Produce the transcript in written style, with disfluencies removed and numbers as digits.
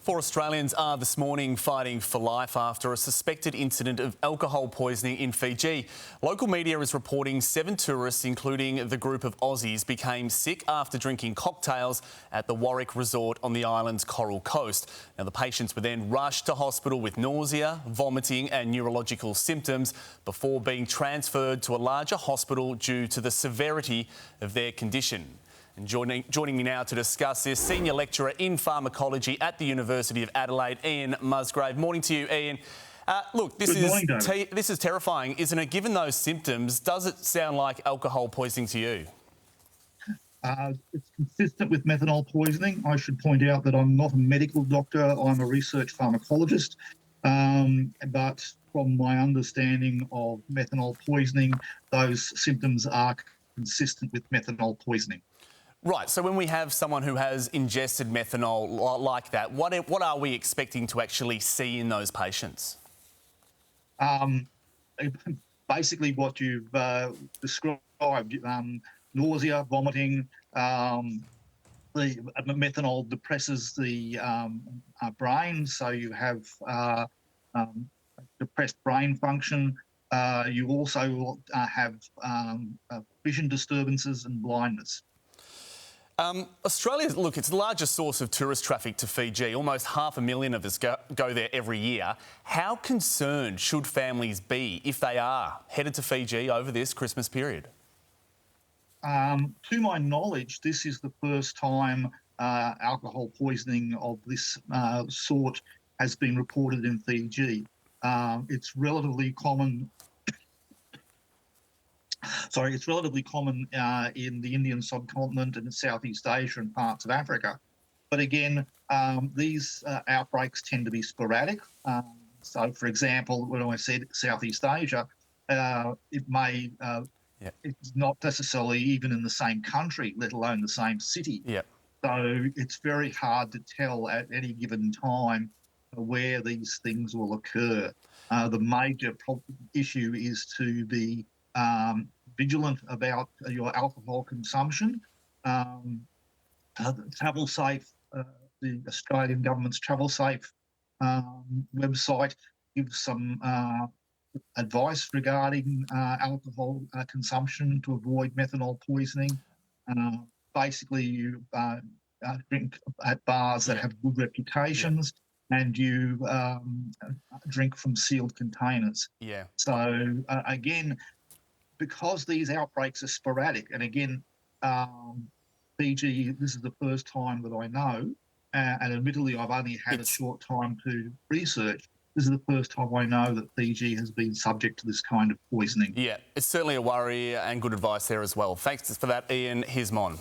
Four Australians are this morning fighting for life after a suspected incident of alcohol poisoning in Fiji. Local media is reporting 7 tourists, including the group of Aussies, became sick after drinking cocktails at the Warwick Resort on the island's Coral Coast. Now, the patients were then rushed to hospital with nausea, vomiting and neurological symptoms before being transferred to a larger hospital due to the severity of their condition. And joining me now to discuss this, Senior Lecturer in Pharmacology at the University of Adelaide, Ian Musgrave. Morning to you, Ian. Look, this is terrifying, isn't it? Given those symptoms, does it sound like alcohol poisoning to you? It's consistent with methanol poisoning. I should point out that I'm not a medical doctor, I'm a research pharmacologist. But from my understanding of methanol poisoning, those symptoms are consistent with methanol poisoning. Right, so when we have someone who has ingested methanol like that, what are we expecting to actually see in those patients? Basically what you've described, nausea, vomiting. The methanol depresses the brain, so you have depressed brain function. You also have vision disturbances and blindness. Australia, look, it's the largest source of tourist traffic to Fiji. Almost 500,000 of us go there every year. How concerned should families be if they are headed to Fiji over this Christmas period? To my knowledge, this is the first time alcohol poisoning of this sort has been reported in Fiji. It's relatively common. It's relatively common in the Indian subcontinent and Southeast Asia and parts of Africa. But again, these outbreaks tend to be sporadic. So, for example, when I said Southeast Asia, it's not necessarily even in the same country, let alone the same city. Yeah. So it's very hard to tell at any given time where these things will occur. The major issue is to be vigilant about your alcohol consumption. Travel Safe, the Australian government's Travel Safe website gives some advice regarding alcohol consumption to avoid methanol poisoning. Basically, you drink at bars that have good reputations. Yeah. And you drink from sealed containers. Yeah. So again, because these outbreaks are sporadic, and again, Fiji, this is the first time that I know, and admittedly I've only had a short time to research, this is the first time I know that Fiji has been subject to this kind of poisoning. Yeah, it's certainly a worry and good advice there as well. Thanks for that, Ian Hismon.